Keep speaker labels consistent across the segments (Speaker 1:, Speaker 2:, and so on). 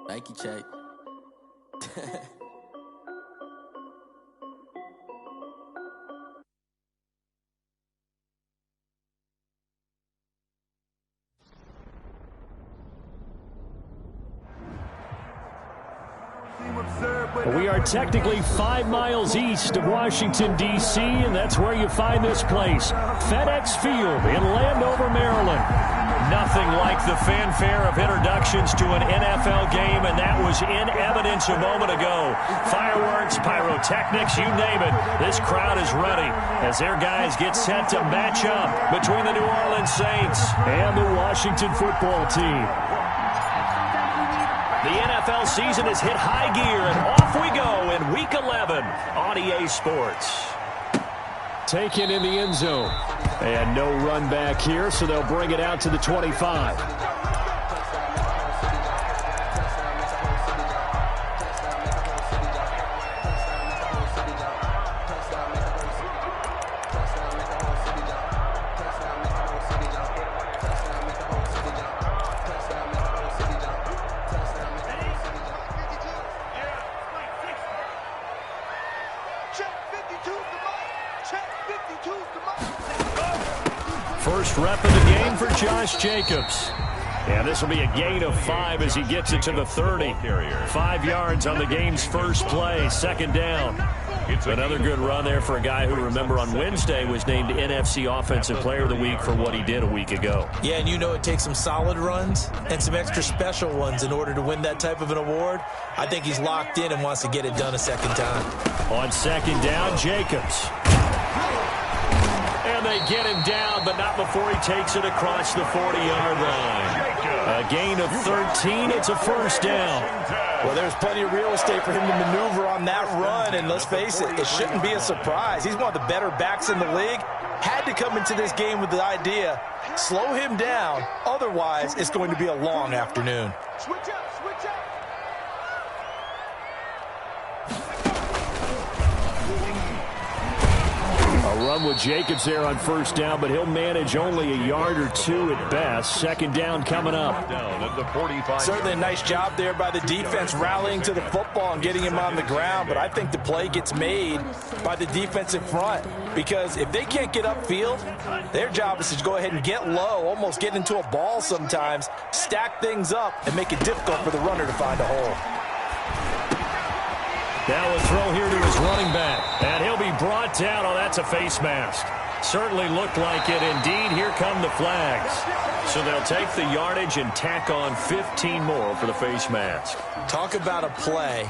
Speaker 1: Nike check.
Speaker 2: We are technically 5 miles east of Washington, D.C., and that's where you find this place, FedEx Field in Landover, Maryland. Nothing like the fanfare of introductions to an NFL game, and that was in evidence a moment ago. Fireworks, pyrotechnics, you name it. This crowd is ready as their guys get set to match up between the New Orleans Saints and the Washington football team. The NFL season has hit high gear, and off we go in Week 11 on EA Sports. Taken in the end zone. And no run back here, so they'll bring it out to the 25. First rep of the game for Josh Jacobs. And this will be a gain of 5 as he gets it to the 30. 5 yards on the game's first play, second down. Another good run there for a guy who, remember, on Wednesday was named NFC Offensive Player of the Week for what he did a week ago.
Speaker 3: Yeah, and you know it takes some solid runs and some extra special ones in order to win that type of an award. I think he's locked in and wants to get it done a second time.
Speaker 2: On second down, Jacobs. And they get him down, but not before he takes it across the 40-yard line. A gain of 13. It's a first down.
Speaker 3: Well, there's plenty of real estate for him to maneuver on that run, and let's face it, it shouldn't be a surprise. He's one of the better backs in the league. Had to come into this game with the idea, slow him down, otherwise it's going to be a long afternoon.
Speaker 4: Switch up, switch up.
Speaker 2: A run with Jacobs there on first down, but he'll manage only a yard or two at best. Second down coming up.
Speaker 5: Down at the 45.
Speaker 3: Certainly a nice job there by the defense rallying to the football and getting him on the ground, but I think the play gets made by the defensive front because if they can't get upfield, their job is to go ahead and get low, almost get into a ball sometimes, stack things up, and make it difficult for the runner to find a hole.
Speaker 2: Now a throw here to his running back, and he'll be brought down. Oh, that's a face mask. Certainly looked like it. Indeed, here come the flags. So they'll take the yardage and tack on 15 more for the face mask.
Speaker 3: Talk about a play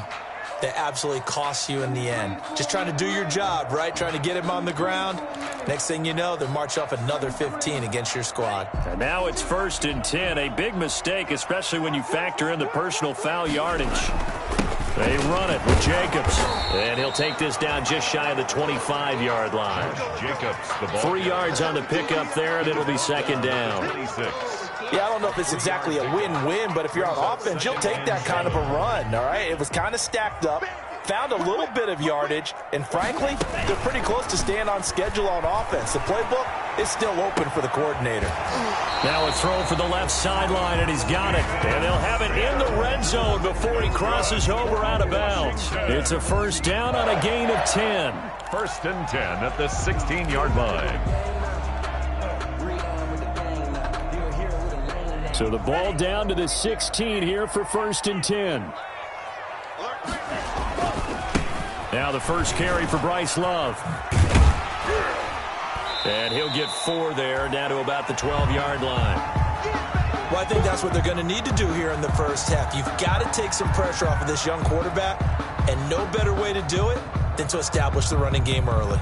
Speaker 3: that absolutely costs you in the end. Just trying to do your job, right? Trying to get him on the ground. Next thing you know, they march off another 15 against your squad.
Speaker 2: And now it's 1st and 10. A big mistake, especially when you factor in the personal foul yardage. They run it with Jacobs. And he'll take this down just shy of the 25-yard line.
Speaker 5: Jacobs, the ball.
Speaker 2: 3 yards on the pickup there, and it'll be second down.
Speaker 5: 26.
Speaker 3: Yeah, I don't know if it's exactly a win-win, but if you're on offense, you'll take that kind of a run, all right? It was kind of stacked up, found a little bit of yardage, and frankly, they're pretty close to staying on schedule on offense. The playbook is still open for the coordinator.
Speaker 2: Now a throw for the left sideline, and he's got it. And they'll have it in the red zone before he crosses over out of bounds. It's a first down on a gain of 10.
Speaker 5: 1st and 10 at the 16-yard line.
Speaker 2: So the ball down to the 16 here for 1st and 10. Now the first carry for Bryce Love. And he'll get 4 there, down to about the 12-yard line.
Speaker 3: Well, I think that's what they're going to need to do here in the first half. You've got to take some pressure off of this young quarterback, and no better way to do it than to establish the running game early.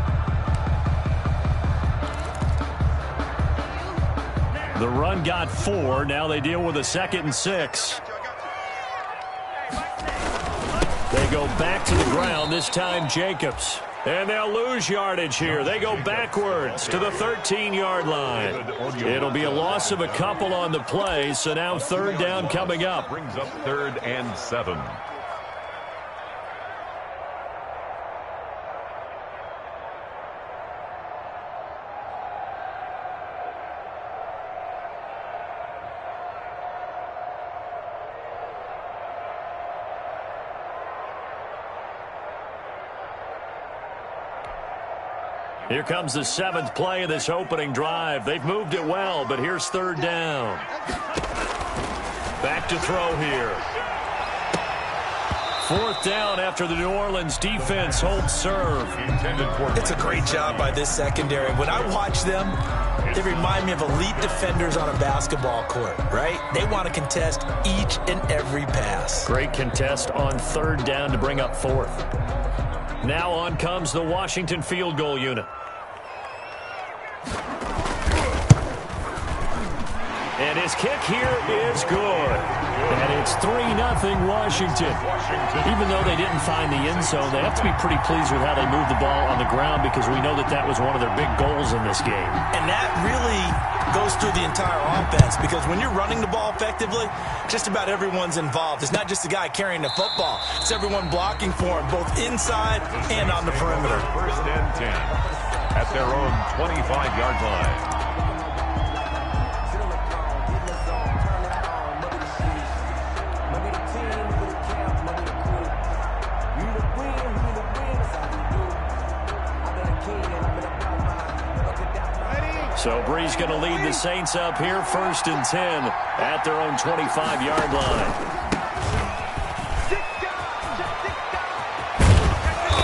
Speaker 2: The run got 4. Now they deal with a 2nd and 6. They go back to the ground, this time Jacobs. And they'll lose yardage here. They go backwards to the 13-yard line. It'll be a loss of a couple on the play, so now 3rd down coming up.
Speaker 5: Brings up 3rd and 7.
Speaker 2: Here comes the 7th play of this opening drive. They've moved it well, but here's 3rd down. Back to throw here. 4th down after the New Orleans defense holds serve.
Speaker 3: It's a great job by this secondary. When I watch them, they remind me of elite defenders on a basketball court, right? They want to contest each and every pass.
Speaker 2: Great contest on 3rd down to bring up 4th. Now on comes the Washington field goal unit. And his kick here is good. And it's 3-0 Washington. Even though they didn't find the end zone, they have to be pretty pleased with how they moved the ball on the ground because we know that that was one of their big goals in this game. And that really goes through the entire offense because when you're running the ball effectively, just about everyone's involved. It's not just the guy carrying the football. It's everyone blocking for him, both inside and on the perimeter.
Speaker 5: 1st and 10 at their own 25-yard line.
Speaker 2: So Bree's going to lead the Saints up here, 1st and 10 at their own 25-yard line.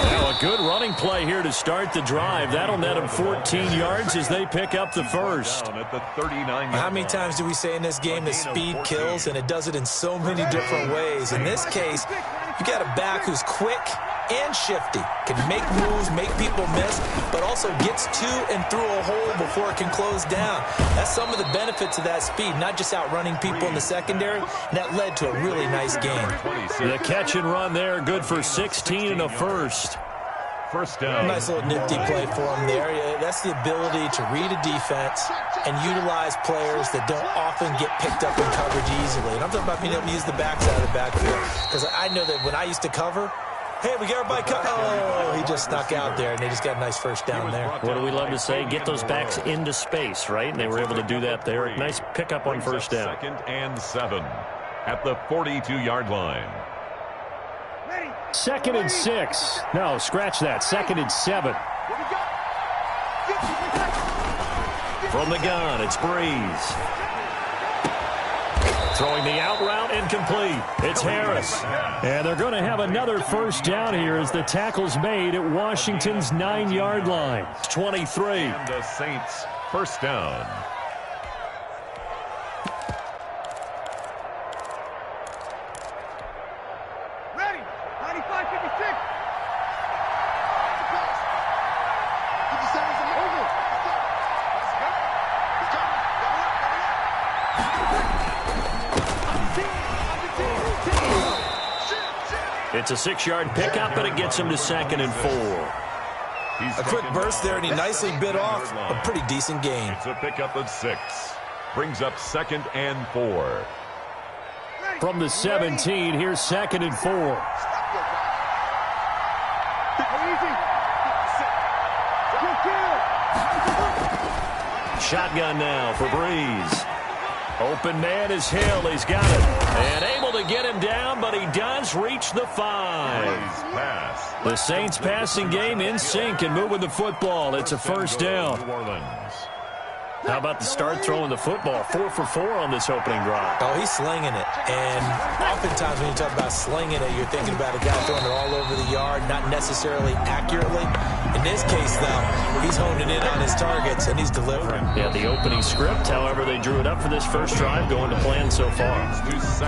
Speaker 2: Now a good running play here to start the drive. That'll net them 14 yards as they pick up the first.
Speaker 3: How many times do we say in this game that speed kills, and it does it in so many different ways? In this case, you got a back who's quick and shifty, can make moves, make people miss, but also gets to and through a hole before it can close down. That's some of the benefits of that speed, not just outrunning people in the secondary, and that led to a really nice game.
Speaker 2: The catch and run there, good for 16 and a first.
Speaker 5: 1st down.
Speaker 3: Nice little nifty play for him there. That's the ability to read a defense and utilize players that don't often get picked up in coverage easily. And I'm talking about being able to use the backside of the backfield. Because I know that when I used to cover, hey, we got everybody covered. Oh, he just snuck out there, and they just got a nice 1st down there.
Speaker 2: What do we love to say? Get those backs into space, right? And they were able to do that there. Nice pickup on 1st down.
Speaker 5: 2nd and 7 at the 42-yard line.
Speaker 2: 2nd and 6. No, scratch that. 2nd and 7. From the gun, it's Breeze. Throwing the out route, incomplete. It's Harris. And they're going to have another 1st down here as the tackle's made at Washington's 9-yard line. 23.
Speaker 5: And the Saints 1st down.
Speaker 1: Ready. 95-56.
Speaker 2: It's a 6-yard pickup, but it gets him to 2nd and 4.
Speaker 3: A quick burst there, and he nicely bit off a pretty decent gain.
Speaker 5: It's a pickup of 6. Brings up 2nd and 4.
Speaker 2: From the 17, here's 2nd and 4. Shotgun now for Breeze. Open man is Hill. He's got it. And able to get him down, but he does reach the 5. The Saints passing game in sync and moving the football. It's a 1st down. How about the start throwing the football? 4 for 4 on this opening drive.
Speaker 3: Oh, he's slinging it. And oftentimes when you talk about slinging it, you're thinking about a guy throwing it all over the yard, not necessarily accurately. In this case, though, he's honing in on his targets, and he's delivering.
Speaker 2: Yeah, the opening script, however, they drew it up for this first drive, going to plan so far.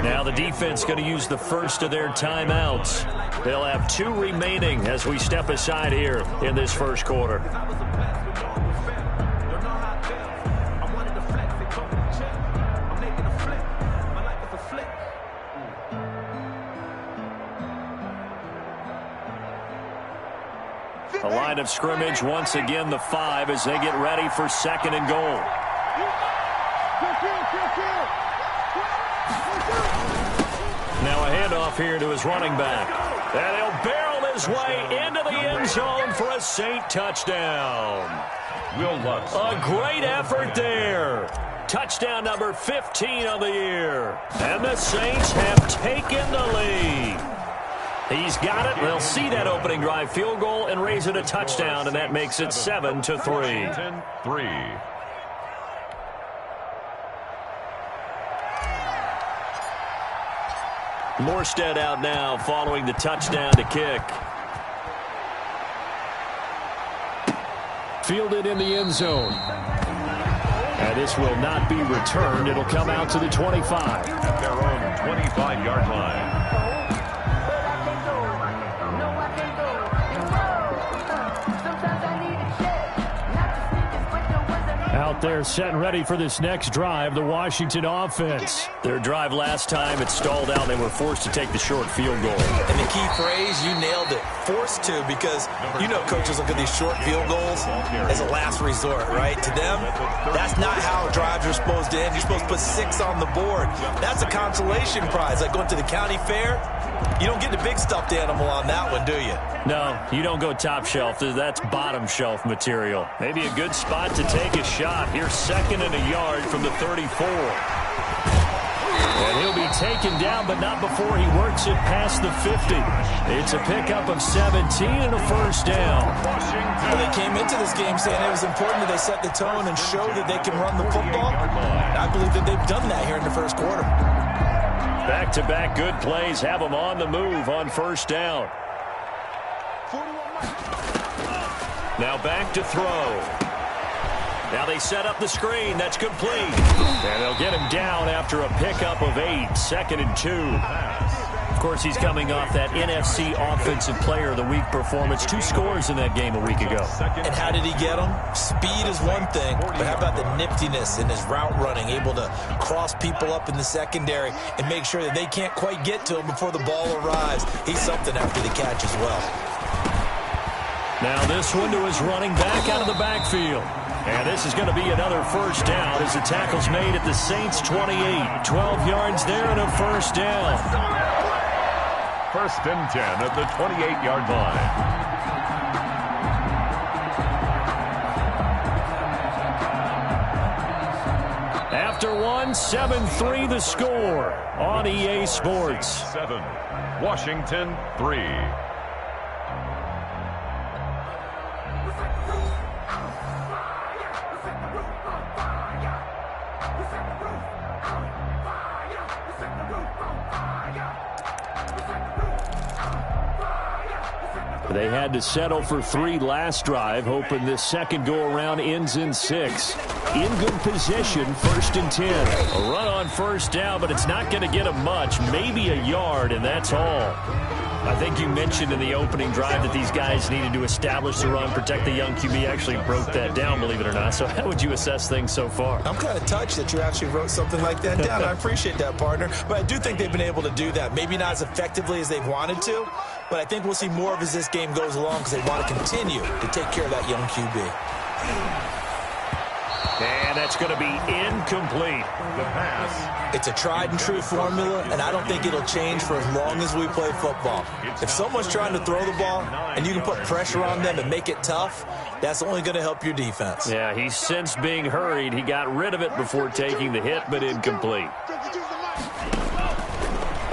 Speaker 2: Now the defense going to use the first of their timeouts. They'll have 2 remaining as we step aside here in this first quarter. The line of scrimmage, once again, the 5 as they get ready for 2nd and goal. Now a handoff here to his running back. And he'll barrel his way into the end zone for a Saint touchdown. A great effort there. Touchdown number 15 of the year. And the Saints have taken the lead. He's got it. They'll see that opening drive field goal and raise it a touchdown, and that makes it 7-3.
Speaker 5: 10-3.
Speaker 2: Morstead out now following the touchdown to kick. Fielded in the end zone. And this will not be returned. It'll come out to the 25.
Speaker 5: At their own 25-yard line.
Speaker 2: Out there set and ready for this next drive, the Washington offense. Their drive last time, it stalled out. They were forced to take the short field goal.
Speaker 3: And the key phrase, you nailed it, forced to, because you know coaches look at these short field goals as a last resort, right? To them, that's not how drives are supposed to end. You're supposed to put 6 on the board. That's a consolation prize, like going to the county fair. You don't get the big stuffed animal on that one, do you?
Speaker 2: No, you don't go top shelf. That's bottom shelf material. Maybe a good spot to take a shot. Here's 2nd and a yard from the 34. And he'll be taken down, but not before he works it past the 50. It's a pickup of 17 and a first down.
Speaker 3: Well, they came into this game saying it was important that they set the tone and show that they can run the football. And I believe that they've done that here in the first quarter.
Speaker 2: Back-to-back good plays have them on the move on first down. Now back to throw. Now they set up the screen. That's complete. And they'll get him down after a pickup of 8. 2nd and 2. Of course, he's coming off that NFC Offensive Player of the Week performance. 2 scores in that game a week ago.
Speaker 3: And how did he get them? Speed is one thing, but how about the niftiness in his route running, able to cross people up in the secondary and make sure that they can't quite get to him before the ball arrives. He's something after the catch as well.
Speaker 2: Now this one to his running back out of the backfield. And this is going to be another first down as the tackle's made at the Saints' 28. 12 yards there and a first down.
Speaker 5: 1st and 10 at the 28-yard line.
Speaker 2: After one, 7-3 the score on EA Sports.
Speaker 5: 7, Washington 3.
Speaker 2: They had to settle for 3 last drive, hoping this second go-around ends in 6. In good position, 1st and 10. A run on first down, but it's not going to get them much. Maybe a yard, and that's all. I think you mentioned in the opening drive that these guys needed to establish the run, protect the young QB. Actually broke that down, believe it or not. So how would you assess things so far?
Speaker 3: I'm kind of touched that you actually wrote something like that down. I appreciate that, partner. But I do think they've been able to do that. Maybe not as effectively as they've wanted to, but I think we'll see more of as this game goes along because they want to continue to take care of that young QB.
Speaker 2: And that's going to be incomplete.
Speaker 5: The pass.
Speaker 3: It's a tried-and-true formula, and I don't think it'll change for as long as we play football. If someone's trying to throw the ball and you can put pressure on them and make it tough, that's only going to help your defense.
Speaker 2: Yeah, he's since being hurried. He got rid of it before taking the hit, but incomplete.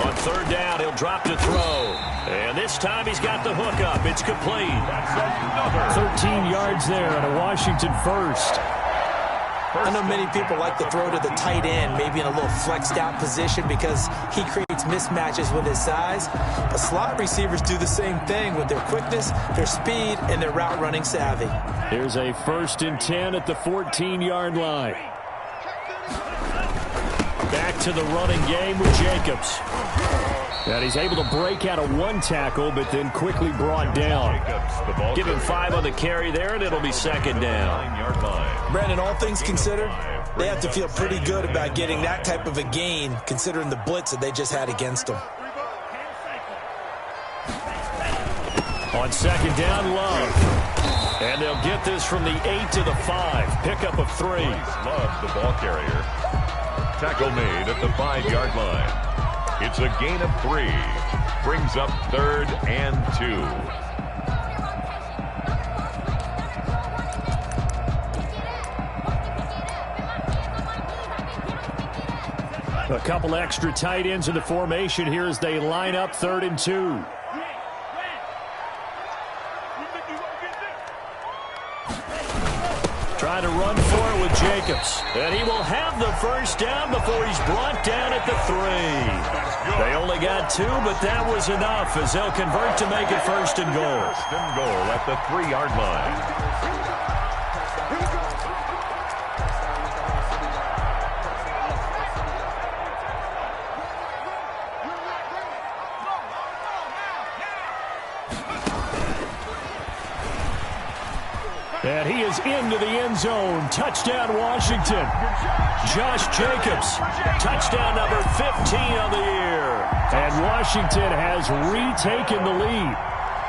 Speaker 2: On 3rd down, he'll drop to throw. And this time he's got the hook up. It's complete.
Speaker 5: That's another.
Speaker 2: 13 yards there and a Washington first.
Speaker 3: I know many people like to throw to the tight end, maybe in a little flexed out position because he creates mismatches with his size. But slot receivers do the same thing with their quickness, their speed, and their route running savvy.
Speaker 2: Here's a 1st and 10 at the 14-yard line. Back to the running game with Jacobs. And he's able to break out of 1 tackle, but then quickly brought down. Give him 5 on the carry there, and it'll be 2nd down.
Speaker 3: Brandon, all things considered, they have to feel pretty good about getting that type of a gain, considering the blitz that they just had against them.
Speaker 2: On 2nd down, Love. And they'll get this from the 8 to the 5. Pickup of 3.
Speaker 5: Love, the ball carrier. Tackle made at the 5-yard line. It's a gain of 3. Brings up 3rd and 2.
Speaker 2: A couple extra tight ends in the formation here as they line up 3rd and 2. Trying to run for it with Jacobs. And he will have the first down before he's brought down at the 3. They only got 2, but that was enough as they'll convert to make it first and goal.
Speaker 5: First and goal at the 3-yard line.
Speaker 2: And he is into the end zone. Touchdown, Washington. Josh Jacobs, touchdown number 15 on the year. And Washington has retaken the lead.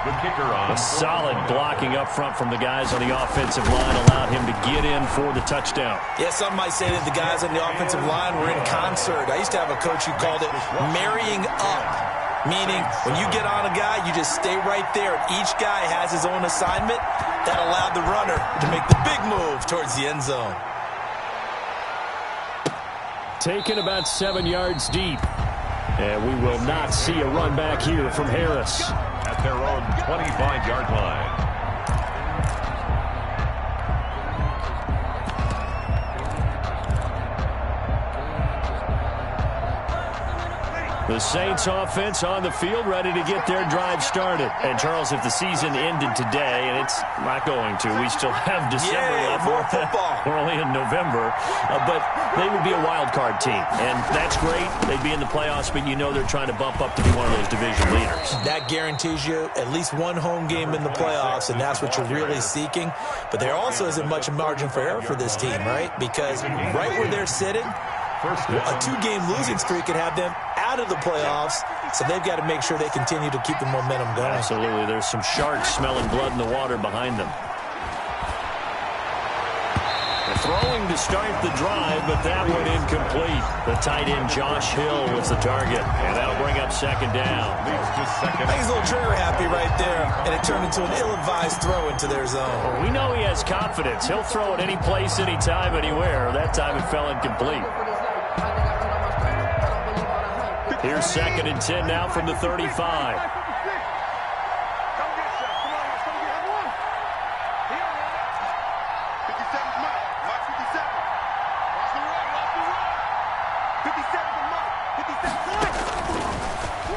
Speaker 5: The kicker on.
Speaker 2: A solid blocking up front from the guys on the offensive line allowed him to get in for the touchdown.
Speaker 3: Yeah, some might say that the guys on the offensive line were in concert. I used to have a coach who called it marrying up. Meaning, when you get on a guy, you just stay right there. Each guy has his own assignment. That allowed the runner to make the big move towards the end zone.
Speaker 2: Taken about 7 yards deep. And we will not see a run back here from Harris.
Speaker 5: At their own 25-yard line.
Speaker 2: The Saints offense on the field, ready to get their drive started. And, Charles, if the season ended today, and it's not going to, we still have December left.
Speaker 3: More football.
Speaker 2: We're only in November. But they would be a wild card team. And that's great. They'd be in the playoffs, but you know they're trying to bump up to be one of those division leaders.
Speaker 3: That guarantees you at least one home game in the playoffs, and that's what you're really seeking. But there also isn't much margin for error for this team, right? Because right where they're sitting, a 2-game losing streak could have them out of the playoffs, so they've got to make sure they continue to keep the momentum going.
Speaker 2: Absolutely. There's some sharks smelling blood in the water behind them. They're throwing to start the drive, but that one incomplete. The tight end, Josh Hill, was the target, and that'll bring up second down.
Speaker 3: I think he's a little trigger happy right there, and it turned into an ill-advised throw into their zone.
Speaker 2: Well, we know he has confidence. He'll throw it any place, anytime, anywhere. That time it fell incomplete. Here's second and 10 now from the 35.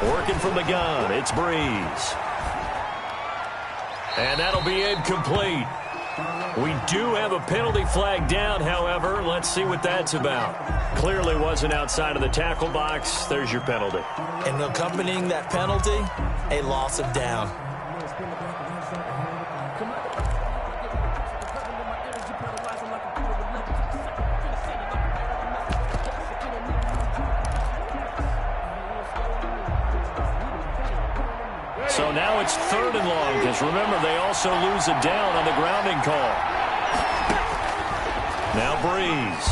Speaker 2: Working from the gun, it's Breeze. And that'll be incomplete. We do have a penalty flag down, however. Let's see what that's about. Clearly wasn't outside of the tackle box. There's your penalty.
Speaker 3: And accompanying that penalty, a loss of down.
Speaker 2: So now it's third and long, because remember, they also lose a down on the grounding call. Now Breeze.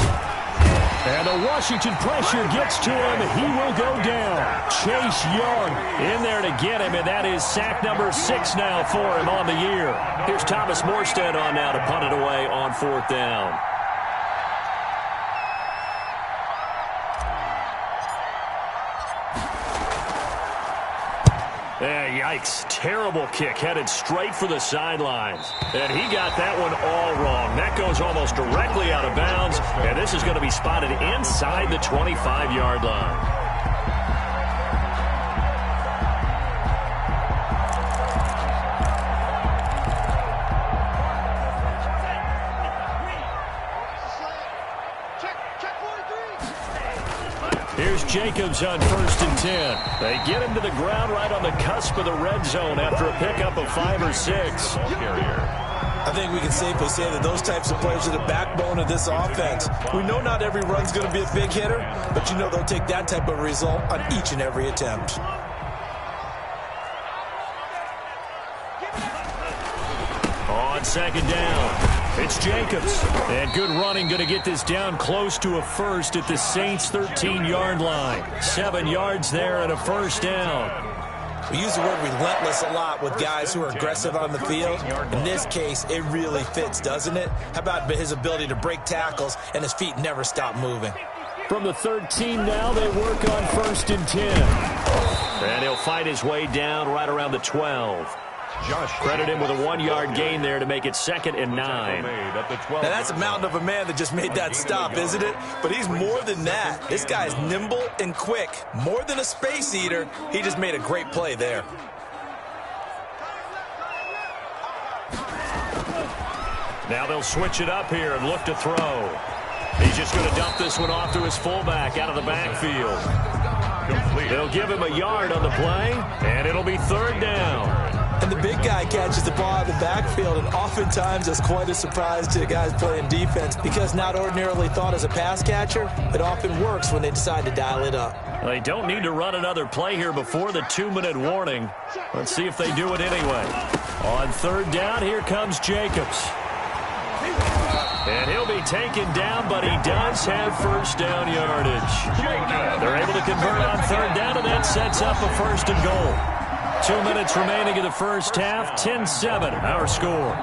Speaker 2: And the Washington pressure gets to him. He will go down. Chase Young in there to get him, and that is sack number 6 now for him on the year. Here's Thomas Morstead on now to punt it away on 4th down. Yikes. Terrible kick headed straight for the sidelines. And he got that one all wrong. That goes almost directly out of bounds. And this is going to be spotted inside the 25-yard line. Here's Jacobs on 1st and 10. They get him to the ground right on the cusp of the red zone after a pickup of 5 or 6.
Speaker 3: I think we can safely say that those types of players are the backbone of this offense. We know not every run's going to be a big hitter, but you know they'll take that type of result on each and every attempt.
Speaker 2: On second down, it's Jacobs. And good running, going to get this down close to a first at the Saints' 13-yard line. 7 yards there and a first down.
Speaker 3: We use the word relentless a lot with guys who are aggressive on the field. In this case, it really fits, doesn't it? How about his ability to break tackles and his feet never stop moving?
Speaker 2: From the 13 now, they work on 1st and 10. And he'll fight his way down right around the 12. Credit him with a 1-yard gain there to make it 2nd and 9.
Speaker 3: Now, that's a mountain of a man that just made that stop, isn't it? But he's more than that. This guy's nimble and quick. More than a space eater, he just made a great play there.
Speaker 2: Now they'll switch it up here and look to throw. He's just going to dump this one off to his fullback out of the backfield. They'll give him a yard on the play, and it'll be 3rd down.
Speaker 3: And the big guy catches the ball out of the backfield, and oftentimes that's quite a surprise to the guys playing defense because not ordinarily thought as a pass catcher, it often works when they decide to dial it up.
Speaker 2: They don't need to run another play here before the 2-minute warning. Let's see if they do it anyway. On 3rd down, here comes Jacobs. And he'll be taken down, but he does have 1st down yardage. They're able to convert on 3rd down, and that sets up a 1st and goal. 2 minutes remaining in the first half, 10-7, our score.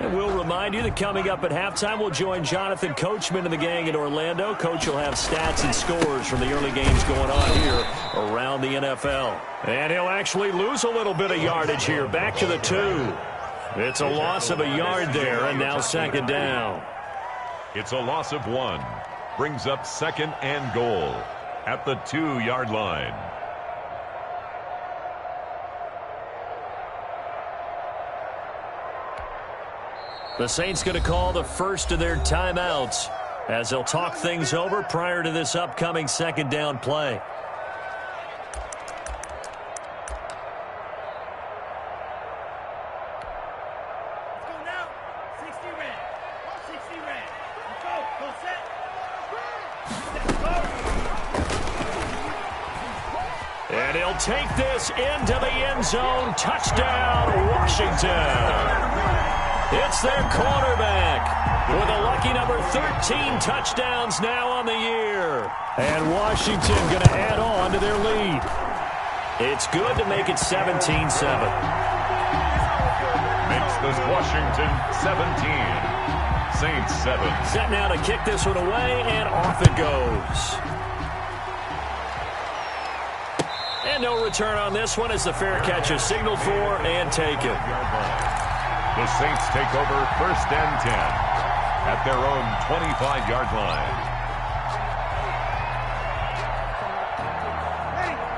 Speaker 2: And we'll remind you that coming up at halftime, we'll join Jonathan Coachman and the gang in Orlando. Coach will have stats and scores from the early games going on here around the NFL. And he'll actually lose a little bit of yardage here, back to the 2. It's a loss of a yard there, and now 2nd down.
Speaker 5: It's a loss of 1. Brings up 2nd and goal at the 2-yard line.
Speaker 2: The Saints going to call the first of their timeouts as they'll talk things over prior to this upcoming 2nd down play. And he'll take this into the end zone. Touchdown, Washington. It's their quarterback with a lucky number 13 touchdowns now on the year. And Washington going to add on to their lead. It's good to make it 17-7.
Speaker 5: Makes this Washington 17. Saints 7.
Speaker 2: Set now to kick this one away, and off it goes. And no return on this one as the fair catch is signaled for and taken.
Speaker 5: The Saints take over 1st and 10 at their own 25-yard line.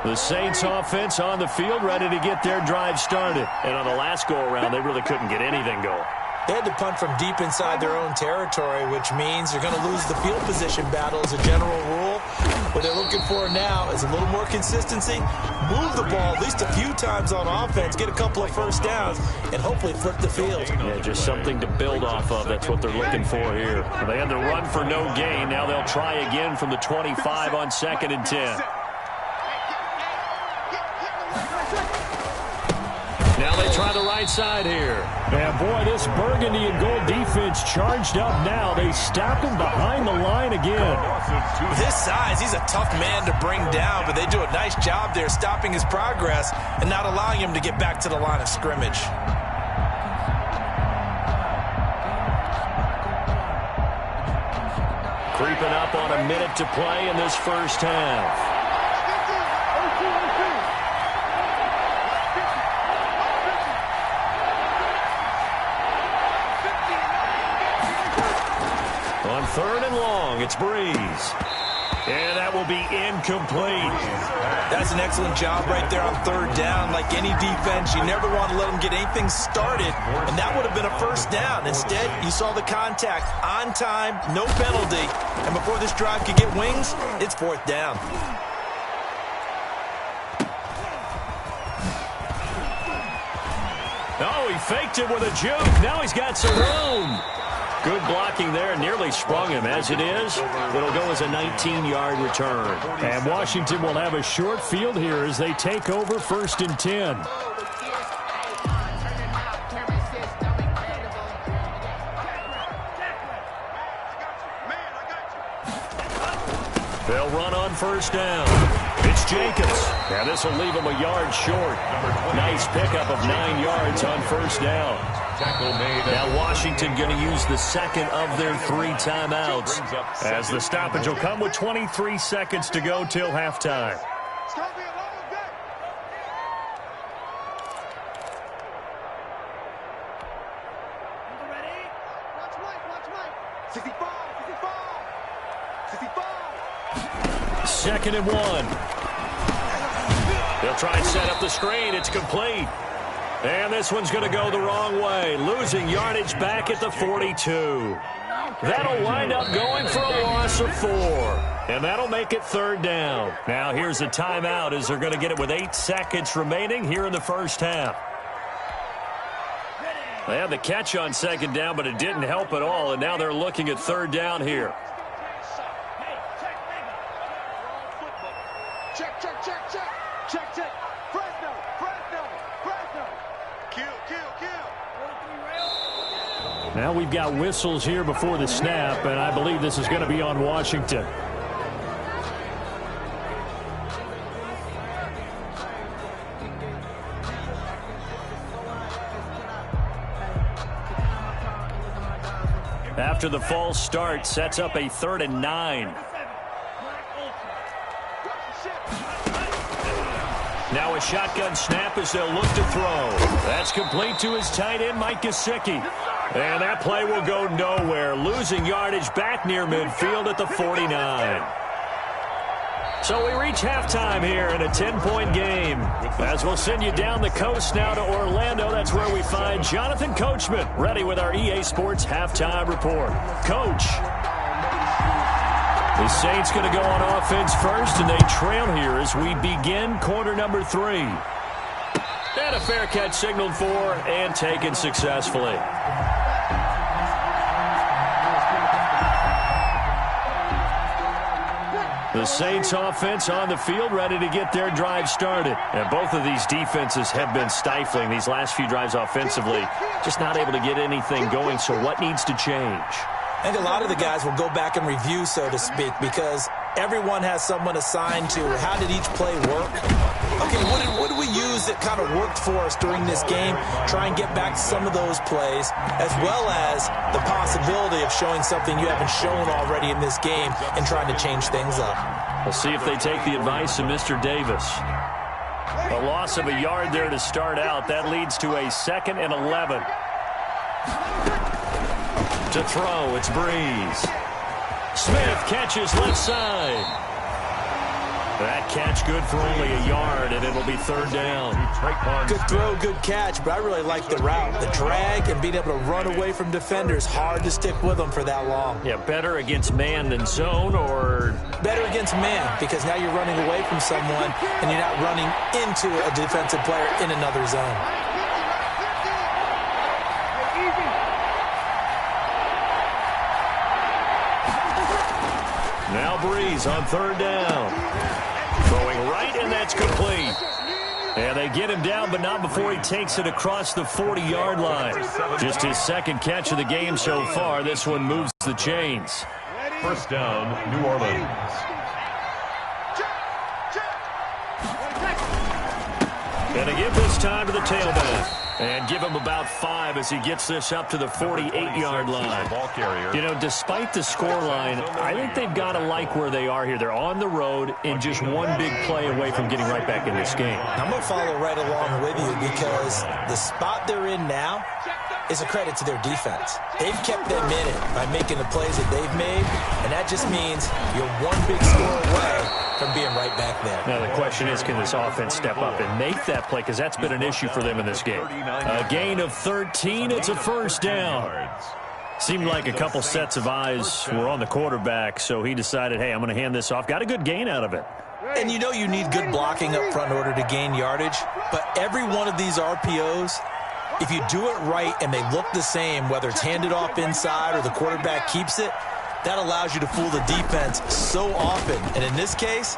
Speaker 2: The Saints offense on the field, ready to get their drive started. And on the last go-around, they really couldn't get anything going.
Speaker 3: They had to punt from deep inside their own territory, which means they're going to lose the field position battle as a general rule. What they're looking for now is a little more consistency, move the ball at least a few times on offense, get a couple of 1st downs, and hopefully flip the field.
Speaker 2: Yeah, just something to build off of. That's what they're looking for here. They had the run for no gain. Now they'll try again from the 25 on 2nd and 10. Now they try the right side here. And boy, this burgundy and gold defense charged up now. They stopped him behind the line again.
Speaker 3: With his size, he's a tough man to bring down, but they do a nice job there stopping his progress and not allowing him to get back to the line of scrimmage.
Speaker 2: Creeping up on a minute to play in this first half. On 3rd and long, it's Breeze. And that will be incomplete.
Speaker 3: That's an excellent job right there on 3rd down. Like any defense, you never want to let them get anything started, and that would have been a 1st down. Instead, you saw the contact on time, no penalty, and before this drive could get wings, it's 4th down.
Speaker 2: Oh, he faked it with a juke. Now he's got some room. Good blocking there, nearly sprung him. As it is, it'll go as a 19-yard return. And Washington will have a short field here as they take over 1st and 10. They'll run on 1st down. It's Jacobs. Yeah, this will leave him a yard short. Nice pickup of 9 yards on 1st down.
Speaker 5: Tackle made.
Speaker 2: Now Washington going to use the second of their 3 timeouts, as the stoppage will come with 23 seconds to go till halftime.
Speaker 1: It's going to be a long day. Ready? Watch Mike. 65.
Speaker 2: 2nd and 1. They'll try and set up the screen. It's complete. And this one's going to go the wrong way, losing yardage back at the 42. That'll wind up going for a loss of 4. And that'll make it 3rd down. Now here's a timeout as they're going to get it with 8 seconds remaining here in the first half. They had the catch on 2nd down, but it didn't help at all. And now they're looking at 3rd down here.
Speaker 1: Check. Fresno. Kill.
Speaker 2: Now we've got whistles here before the snap, and I believe this is going to be on Washington. After the false start, sets up a 3rd and 9. Now a shotgun snap as they'll look to throw. That's complete to his tight end, Mike Gesicki. And that play will go nowhere, losing yardage back near midfield at the 49. So we reach halftime here in a 10-point game. As we'll send you down the coast now to Orlando, that's where we find Jonathan Coachman, ready with our EA Sports halftime report. Coach. The Saints going to go on offense first, and they trail here as we begin quarter number 3. And a fair catch signaled for and taken successfully. The Saints offense on the field, ready to get their drive started. And both of these defenses have been stifling these last few drives offensively. Just not able to get anything going, so what needs to change?
Speaker 3: I think a lot of the guys will go back and review, so to speak, because everyone has someone assigned to how did each play work. Okay, what did we use that kind of worked for us during this game? Try and get back to some of those plays, as well as the possibility of showing something you haven't shown already in this game and trying to change things up.
Speaker 2: We'll see if they take the advice of Mr. Davis. A loss of a yard there to start out. That leads to a 2nd and 11. To throw, it's Breeze. Smith catches left side. That catch good for only a yard, and it'll be 3rd down.
Speaker 3: Good throw, good catch, but I really like the route. The drag and being able to run away from defenders, hard to stick with them for that long.
Speaker 2: Yeah, better against man than zone, or?
Speaker 3: Better against man, because now you're running away from someone, and you're not running into a defensive player in another zone.
Speaker 2: Now Breeze on 3rd down. Throwing right, and that's complete. And they get him down, but not before he takes it across the 40-yard line. Just his 2nd catch of the game so far. This one moves the chains.
Speaker 5: 1st down, New Orleans.
Speaker 2: And they give this time to the tailback. And give him about 5 as he gets this up to the 48-yard line. You know, despite the scoreline, I think they've got to like where they are here. They're on the road and just one big play away from getting right back in this game.
Speaker 3: I'm going to follow right along with you because the spot they're in now is a credit to their defense. They've kept them in it by making the plays that they've made, and that just means you're one big score away from being right back there.
Speaker 2: Now the question is, can this offense step up and make that play? Because that's been an issue for them in this game. A gain of 13. It's a 1st down. Seemed like a couple sets of eyes were on the quarterback, so he decided, hey, I'm going to hand this off. Got a good gain out of it.
Speaker 3: And you know you need good blocking up front in order to gain yardage, but every one of these RPOs, if you do it right and they look the same, whether it's handed off inside or the quarterback keeps it, that allows you to fool the defense so often. And in this case,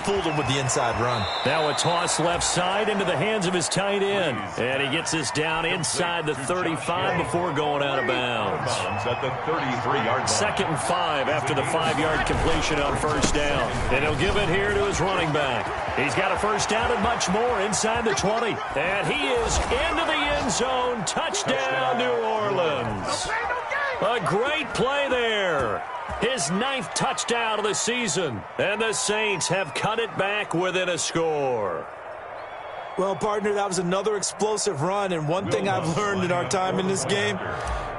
Speaker 3: Fooled him with the inside run.
Speaker 2: Now a toss left side into the hands of his tight end. And he gets this down inside the 35 before going out of bounds.
Speaker 5: At the 33-yard line.
Speaker 2: 2nd and 5 after the 5-yard completion on first down. And he'll give it here to his running back. He's got a first down and much more inside the 20. And he is into the end zone. Touchdown, New Orleans. A great play there. His 9th touchdown of the season. And the Saints have cut it back within a score.
Speaker 3: Well, partner, that was another explosive run. And one thing I've learned in our time in this game,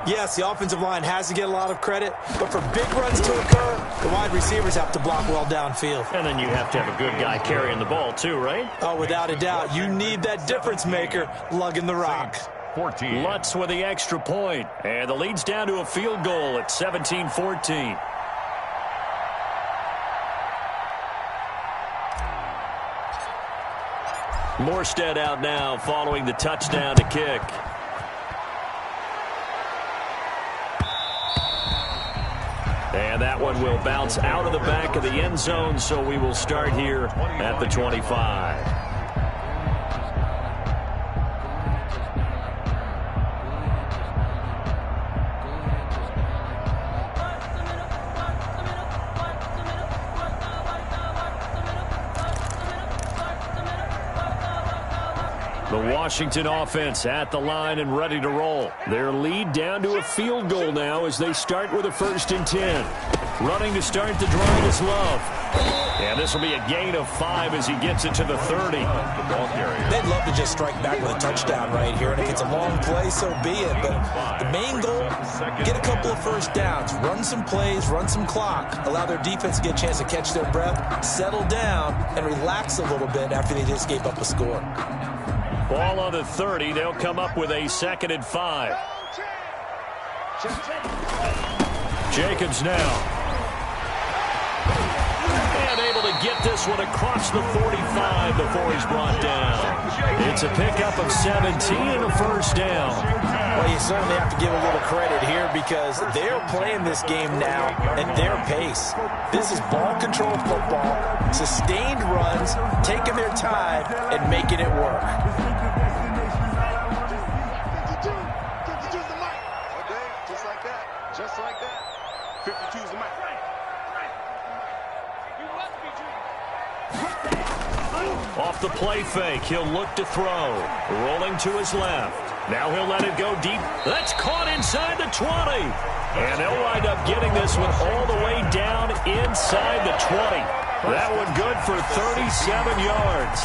Speaker 3: yes, the offensive line has to get a lot of credit, but for big runs to occur, the wide receivers have to block well downfield.
Speaker 2: And then you have to have a good guy carrying the ball too, right?
Speaker 3: Oh, without a doubt. You need that difference maker lugging the rock.
Speaker 5: 14.
Speaker 2: Lutz with the extra point. And the lead's down to a field goal at 17-14. Morstead out now following the touchdown to kick. And that one will bounce out of the back of the end zone, so we will start here at the 25. The Washington offense at the line and ready to roll. Their lead down to a field goal now as they start with a 1st and 10. Running to start the drive is Love. And this will be a gain of 5 as he gets it to the 30.
Speaker 3: They'd love to just strike back with a touchdown right here. And if it's a long play, so be it. But the main goal, get a couple of first downs, run some plays, run some clock, allow their defense to get a chance to catch their breath, settle down, and relax a little bit after they just gave up a score.
Speaker 2: Ball on the 30. They'll come up with a 2nd and 5. Jacobs now. And able to get this one across the 45 before he's brought down. It's a pickup of 17 and a first down.
Speaker 3: Well, you certainly have to give a little credit here because they're playing this game now at their pace. This is ball control football, sustained runs, taking their time and making it work.
Speaker 1: 52 is the mic. Okay, just like that. Just like that. 52 is the mic.
Speaker 2: Off the play fake, he'll look to throw. Rolling to his left. Now he'll let it go deep. That's caught inside the 20. And they'll wind up getting this one all the way down inside the 20. That one good for 37 yards.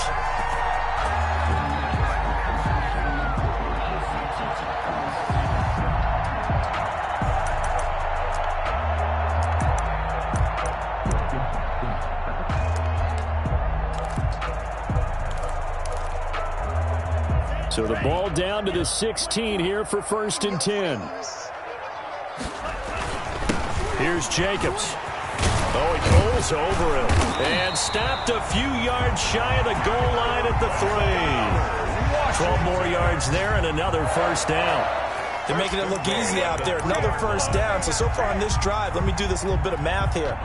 Speaker 2: So the ball down to the 16 here for 1st and 10. Here's Jacobs. Oh, he pulls over him. And stopped a few yards shy of the goal line at the 3. 12 more yards there and another first down.
Speaker 3: They're making it look easy out there. Another first down. So far on this drive, let me do this little bit of math here.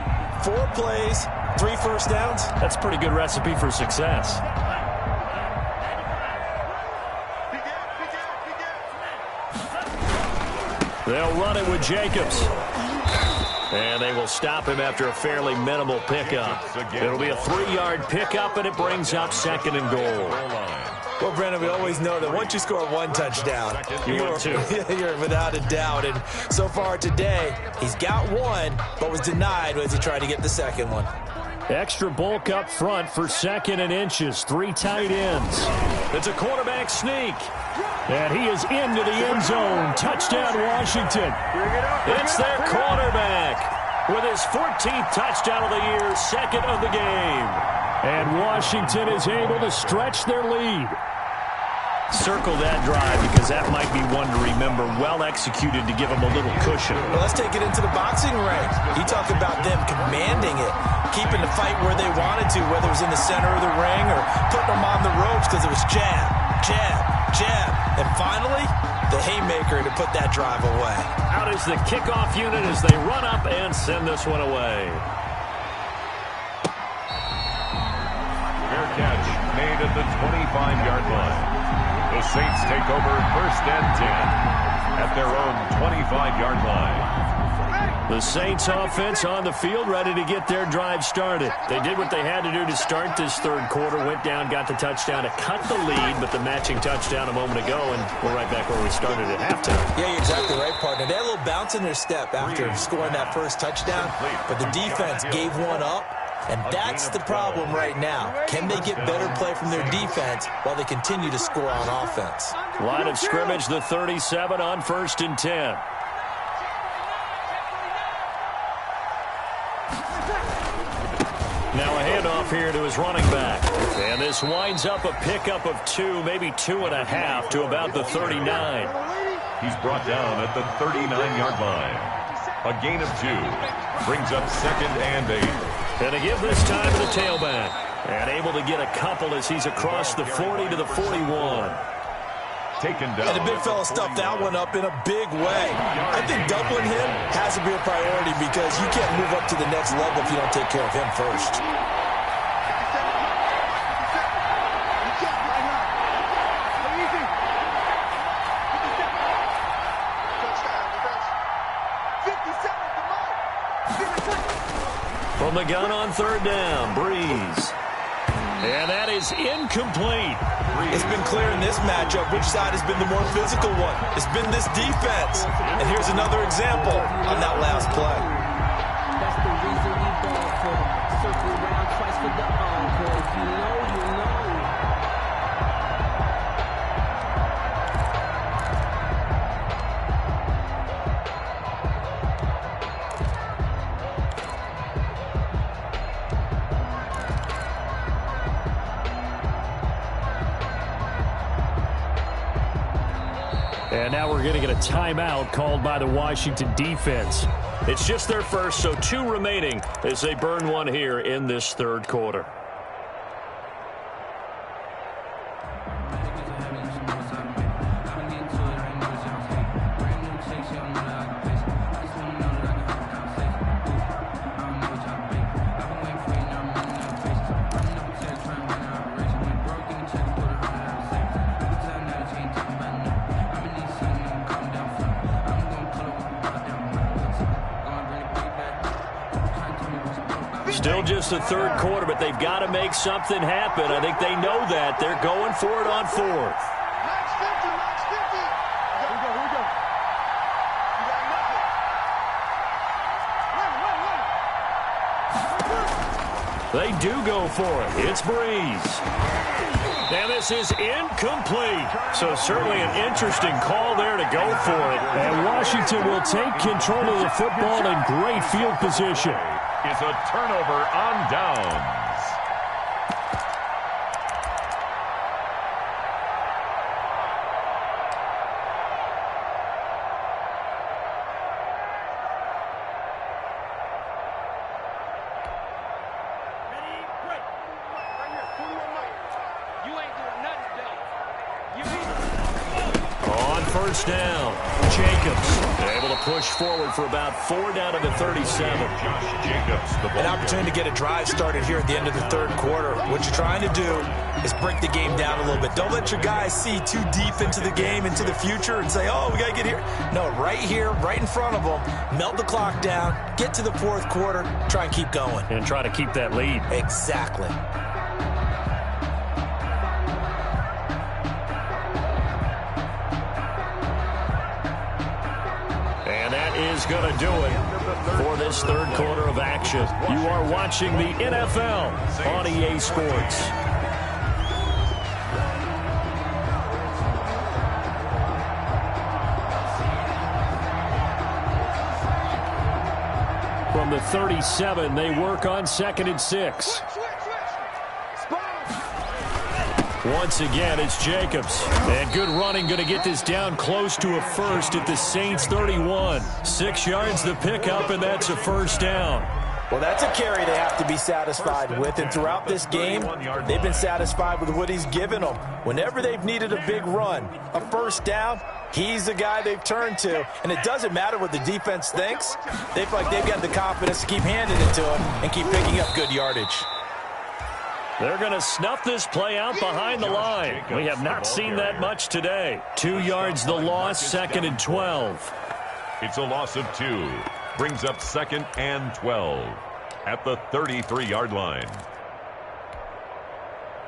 Speaker 3: 4 plays, 3 first downs.
Speaker 2: That's a pretty good recipe for success. They'll run it with Jacobs. And they will stop him after a fairly minimal pickup. It'll be a 3-yard pickup, and it brings up 2nd and goal.
Speaker 3: Well, Brandon, we always know that once you score 1 touchdown, you're without a doubt. And so far today, he's got 1, but was denied as he tried to get the 2nd one.
Speaker 2: Extra bulk up front for 2nd and inches. 3 tight ends. It's a quarterback sneak. And he is into the end zone. Touchdown, Washington. It's their quarterback with his 14th touchdown of the year, 2nd of the game. And Washington is able to stretch their lead. Circle that drive because that might be one to remember. Well executed to give them a little cushion.
Speaker 3: Well, let's take it into the boxing ring. You talk about them commanding it, keeping the fight where they wanted to, whether it was in the center of the ring or putting them on the ropes because it was jab, jab, jab. And finally, the haymaker to put that drive away.
Speaker 2: Out is the kickoff unit as they run up and send this one away.
Speaker 5: catch made at the 25-yard line. The Saints take over 1st and 10 at their own 25-yard line.
Speaker 2: The Saints offense on the field, ready to get their drive started. They did what they had to do to start this third quarter, went down, got the touchdown to cut the lead, but the matching touchdown a moment ago, and we're right back where we started at halftime.
Speaker 3: Yeah, you're exactly right, partner. They had a little bounce in their step after scoring that first touchdown, but the defense gave one up, and that's the problem right now. Can they get better play from their defense while they continue to score on offense?
Speaker 2: Line of scrimmage, the 37 on 1st and 10. Now a handoff here to his running back. And this winds up a pickup of 2, maybe 2.5 to about the 39.
Speaker 5: He's brought down at the 39-yard line. A gain of 2 brings up 2nd and 8.
Speaker 2: And to give this time to the tailback. And able to get a couple as he's across the 40 to the 41.
Speaker 5: Taken down.
Speaker 3: And the big fella stuffed that one up in a big way. I think doubling him has to be a priority because you can't move up to the next level if you don't take care of him first.
Speaker 2: From the gun on 3rd down, Breeze. And that is incomplete.
Speaker 3: It's been clear in this matchup which side has been the more physical one. It's been this defense. And here's another example on that last play.
Speaker 4: That's the reason we ball for circle around twice for the encore. If you know, you know.
Speaker 2: And now we're going to get a timeout called by the Washington defense. It's just their first, so 2 remaining as they burn one here in this third quarter. Still just the third quarter, but they've got to make something happen. I think they know that. They're going for it on 4th.
Speaker 1: Max 50, Max 50. Here we go. You got nothing. Run.
Speaker 2: They do go for it. It's Breeze. And this is incomplete. So certainly an interesting call there to go for it. And Washington will take control of the football in great field position.
Speaker 5: Is a turnover on downs.
Speaker 1: Ready, break. Right here, 21 Mike. You ain't doing nothing, Bill.
Speaker 2: On 1st down, Jacobs able to push forward for about 4 down to the 37.
Speaker 5: Josh Jacobs, the ball.
Speaker 3: An opportunity to get a drive started here at the end of the third quarter. What you're trying to do is break the game down a little bit. Don't let your guys see too deep into the game, into the future, and say, oh, we got to get here. No, right here, right in front of them, melt the clock down, get to the 4th quarter, try and keep going.
Speaker 2: And try to keep that lead.
Speaker 3: Exactly.
Speaker 2: And that is going to do it for this third quarter of action. You are watching the NFL on EA Sports. From the 37, they work on 2nd and 6. Once again, it's Jacobs. And good running, going to get this down close to a first at the Saints 31. 6 yards the pickup, and that's a 1st down.
Speaker 3: Well, that's a carry they have to be satisfied with. And throughout this game, they've been satisfied with what he's given them. Whenever they've needed a big run, a 1st down, he's the guy they've turned to. And it doesn't matter what the defense thinks. They feel like they've got the confidence to keep handing it to him and keep picking up good yardage.
Speaker 2: They're going to snuff this play out behind the line. We have not seen that much today. 2 yards the loss, 2nd and 12.
Speaker 5: It's a loss of 2. Brings up 2nd and 12 at the 33-yard line.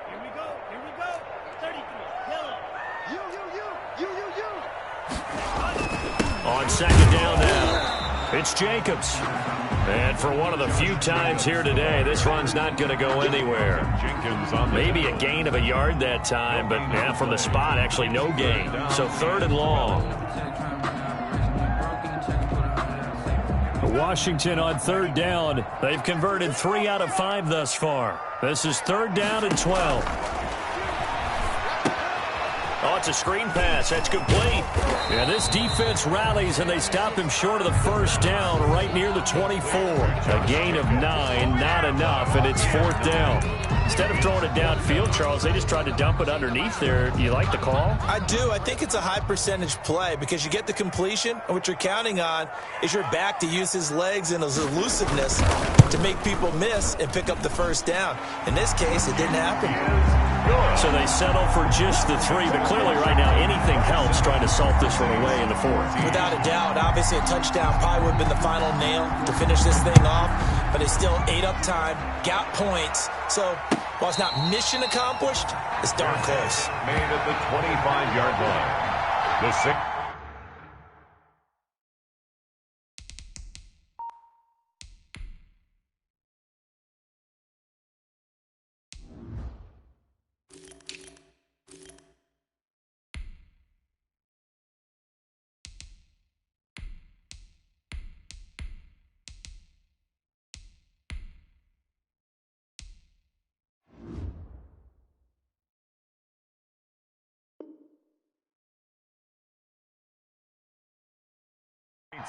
Speaker 1: Here we go. 33. You.
Speaker 2: On 2nd down now, it's Jacobs. And for one of the few times here today, this run's not going to go anywhere. Maybe a gain of a yard that time, but yeah, from the spot, actually no gain. So 3rd and long. Washington on 3rd down. They've converted 3 out of 5 thus far. This is 3rd down and 12. Oh, it's a screen pass. That's complete. Yeah, this defense rallies, and they stop him short of the 1st down right near the 24. A gain of 9, not enough, and it's 4th down. Instead of throwing it downfield, Charles, they just tried to dump it underneath there. Do you like the call?
Speaker 3: I do. I think it's a high-percentage play because you get the completion, and what you're counting on is your back to use his legs and his elusiveness to make people miss and pick up the 1st down. In this case, it didn't happen.
Speaker 2: So they settle for just the 3, but clearly right now anything helps trying to salt this one away in the 4th.
Speaker 3: Without a doubt, obviously a touchdown probably would have been the final nail to finish this thing off, but they still ate up time, got points. So while it's not mission accomplished, it's darn close.
Speaker 5: Made at the 25-yard line. The 6th.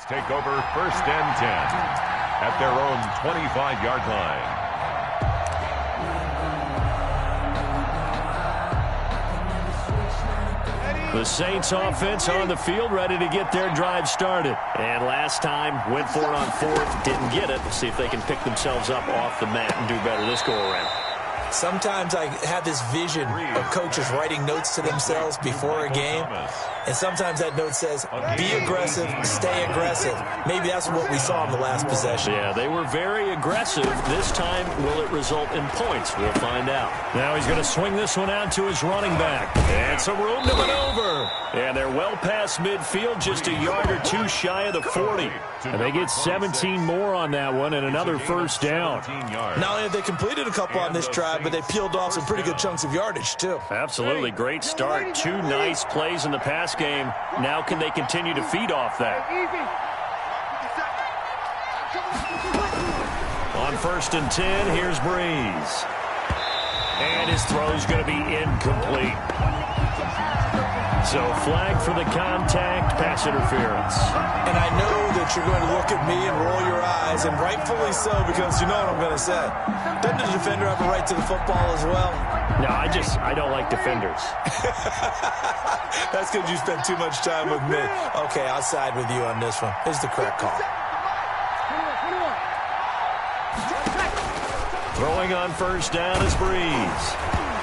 Speaker 5: Take over 1st and 10 at their own 25-yard line.
Speaker 2: The Saints offense on the field, ready to get their drive started. And last time, went for it on 4th, didn't get it. Let's see if they can pick themselves up off the mat and do better this go-around.
Speaker 3: Sometimes I have this vision of coaches writing notes to themselves before a game, and sometimes that note says, be aggressive, stay aggressive. Maybe that's what we saw in the last possession.
Speaker 2: Yeah, they were very aggressive. This time, will it result in points? We'll find out. Now he's going to swing this one out to his running back. And some room to maneuver. And they're well past midfield, just a yard or 2 shy of the 40. And they get 17 more on that one and another 1st down.
Speaker 3: Not only have they completed a couple on this drive, but they peeled off some pretty good chunks of yardage, too.
Speaker 2: Absolutely. Great start. 2 nice plays in the pass game. Now can they continue to feed off that? On 1st and 10, here's Breeze. And his throw's going to be incomplete. So flag for the contact, pass interference.
Speaker 3: And I know that you're going to look at me and roll your eyes, and rightfully so, because you know what I'm going to say. Doesn't the defender have a right to the football as well?
Speaker 2: No, I don't like defenders.
Speaker 3: That's because you spent too much time with me. Okay, I'll side with you on this one. Here's the correct call.
Speaker 2: Throwing on 1st down is Breeze.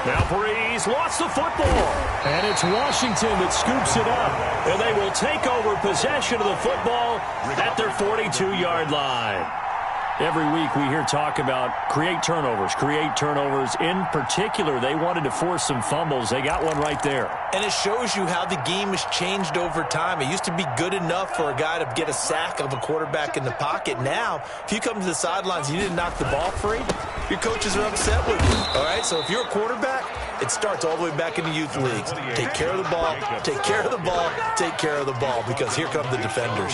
Speaker 2: Now Breeze lost the football. And it's Washington that scoops it up. And they will take over possession of the football at their 42-yard line. Every week we hear talk about create turnovers. In particular, they wanted to force some fumbles. They got one right there.
Speaker 3: And it shows you how the game has changed over time. It used to be good enough for a guy to get a sack of a quarterback in the pocket. Now, if you come to the sidelines and you didn't knock the ball free, your coaches are upset with you. All right, so if you're a quarterback, it starts all the way back in the youth leagues. Take care of the ball, take care of the ball, take care of the ball, because here come the defenders.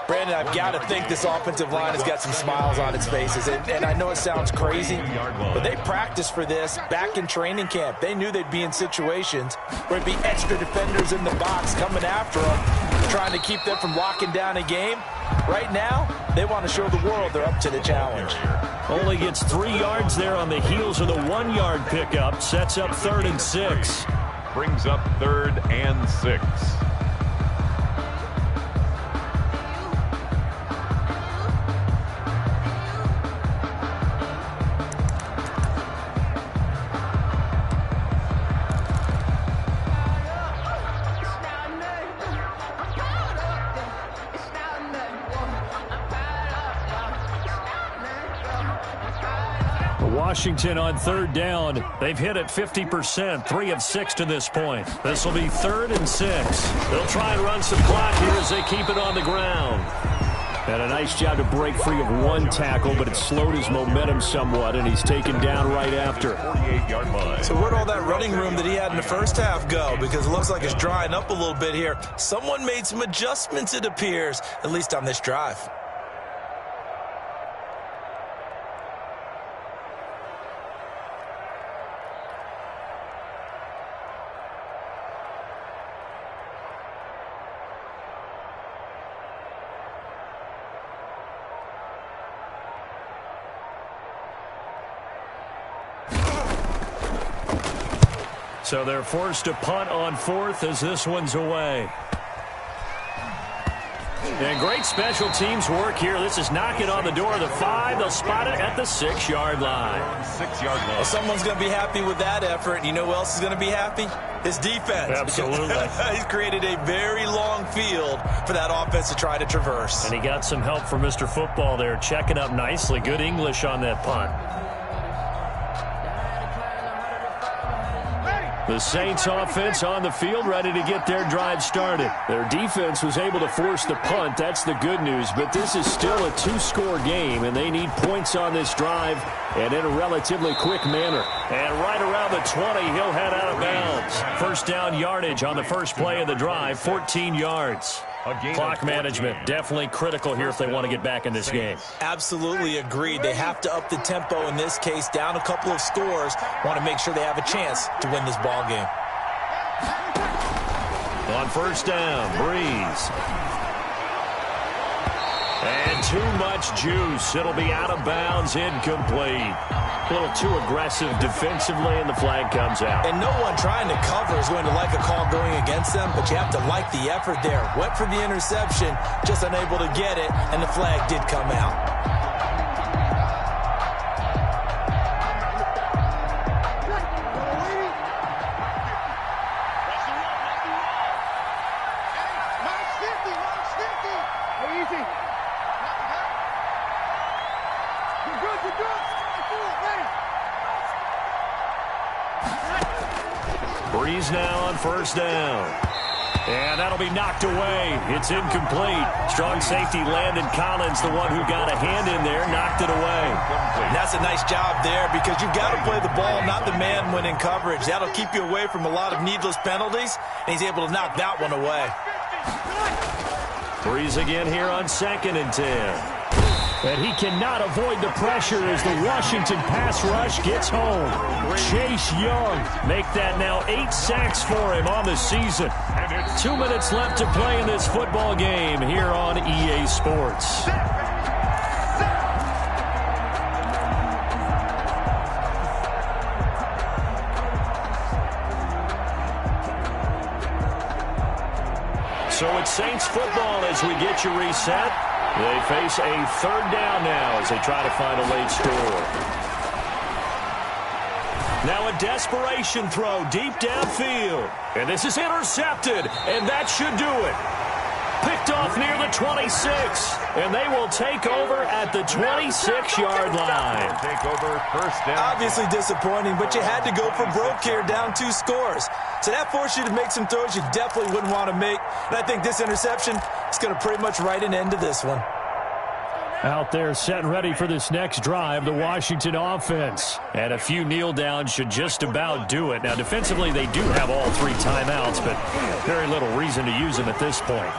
Speaker 3: Brandon, I've got to think this offensive line has got some smiles on its faces. And I know it sounds crazy, but they practiced for this back in training camp. They knew they'd be in situations where it'd be extra defenders in the box coming after them, trying to keep them from locking down a game. Right now, they want to show the world they're up to the challenge.
Speaker 2: Only gets 3 yards there on the heels of the 1-yard pickup. Sets up 3rd and 6.
Speaker 5: Brings up 3rd and 6.
Speaker 2: Washington on third down. They've hit it 50%, 3 of 6 to this point. This will be 3rd and 6. They'll try and run some clock here as they keep it on the ground. And a nice job to break free of one tackle, but it slowed his momentum somewhat, and he's taken down right after.
Speaker 5: 48-yard line.
Speaker 3: So where'd all that running room that he had in the first half go? Because it looks like it's drying up a little bit here. Someone made some adjustments, it appears, at least on this drive.
Speaker 2: So they're forced to punt on 4th as this one's away. And great special teams work here. This is knocking on the door of the 5. They'll spot it at the 6-yard line.
Speaker 5: 6-yard line.
Speaker 3: Well, someone's going to be happy with that effort. And you know who else is going to be happy? His defense.
Speaker 2: Absolutely.
Speaker 3: He's created a very long field for that offense to try to traverse.
Speaker 2: And he got some help from Mr. Football there, checking up nicely. Good English on that punt. The Saints offense on the field, ready to get their drive started. Their defense was able to force the punt. That's the good news. But this is still a 2-score game, and they need points on this drive and in a relatively quick manner. And right around the 20, he'll head out of bounds. First down yardage on the first play of the drive, 14 yards. Clock management, definitely critical here if they want to get back in this game.
Speaker 3: Absolutely agreed. They have to up the tempo in this case, down a couple of scores. Want to make sure they have a chance to win this ball game.
Speaker 2: On first down, Breeze. And too much juice. It'll be out of bounds, incomplete. A little too aggressive defensively, and the flag comes out.
Speaker 3: And no one trying to cover is going to like a call going against them, but you have to like the effort there. Went for the interception, just unable to get it, and the flag did come out.
Speaker 2: Breeze now on first down. And that'll be knocked away. It's incomplete. Strong safety Landon Collins, the one who got a hand in there, knocked it away.
Speaker 3: And that's a nice job there because you've got to play the ball, not the man when in coverage. That'll keep you away from a lot of needless penalties, and he's able to knock that one away.
Speaker 2: Breeze again here on 2nd and 10. And he cannot avoid the pressure as the Washington pass rush gets home. Chase Young make that now 8 sacks for him on the season. 2 minutes left to play in this football game here on EA Sports. So it's Saints football as we get you reset. They face a 3rd down now as they try to find a late score. Now a desperation throw deep downfield. And this is intercepted, and that should do it. Picked off near the 26, and they will take over at the 26-yard line.
Speaker 5: Take over first down.
Speaker 3: Obviously disappointing, but you had to go for broke here, down 2 scores. So that forced you to make some throws you definitely wouldn't want to make. And I think this interception is going to pretty much write an end to this one.
Speaker 2: Out there set and ready for this next drive, the Washington offense. And a few kneel downs should just about do it. Now, defensively, they do have all 3 timeouts, but very little reason to use them at this point.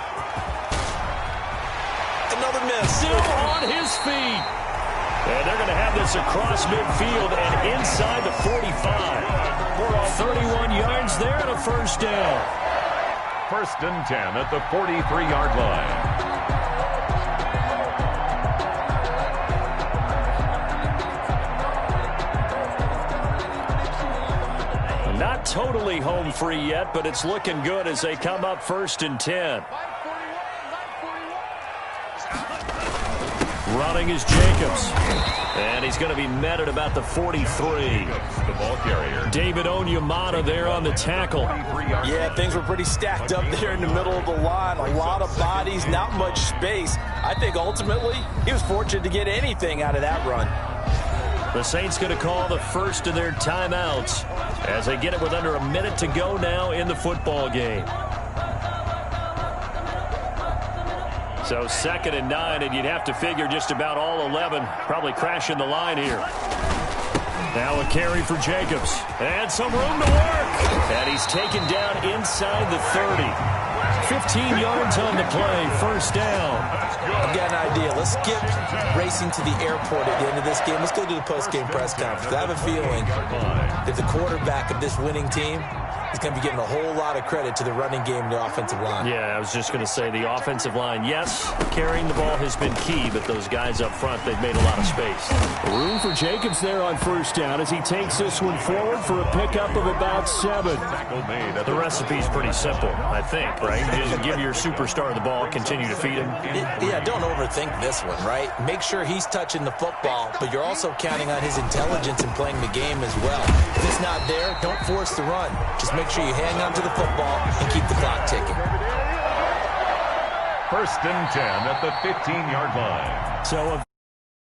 Speaker 3: Another miss.
Speaker 2: Still on his feet. And they're going to have this across midfield and inside the 45. 31 yards there and a first down.
Speaker 5: First and 10 at the 43-yard line.
Speaker 2: Not totally home free yet, but it's looking good as they come up first and 10. Running is Jacobs. And he's going to be met at about the 43.
Speaker 5: The ball carrier.
Speaker 2: David Onyemata there on the tackle.
Speaker 3: Yeah, things were pretty stacked up there in the middle of the line. A lot of bodies, not much space. I think ultimately he was fortunate to get anything out of that run.
Speaker 2: The Saints going to call the first of their timeouts as they get it with under a minute to go now in the football game. So 2nd and 9, and you'd have to figure just about all 11 probably crashing the line here. Now a carry for Jacobs. And some room to work. And he's taken down inside the 30. 15 yards on the play. First down.
Speaker 3: I've got an idea. Let's skip racing to the airport at the end of this game. Let's go to the post-game press conference. I have a feeling that the quarterback of this winning team is going to be giving a whole lot of credit to the running game and the offensive line.
Speaker 2: Yeah, I was just going to say the offensive line, yes, carrying the ball has been key, but those guys up front, they've made a lot of space. Room for Jacobs there on first down as he takes this one forward for a pickup of about 7. The recipe's pretty simple, I think, right? Just give your superstar the ball, continue to feed him.
Speaker 3: Yeah, don't overthink this one, right? Make sure he's touching the football, but you're also counting on his intelligence in playing the game as well. If it's not there, don't force the run. Just make sure you hang on to the football and keep the clock ticking.
Speaker 5: 1st and 10 at the 15-yard line.
Speaker 2: So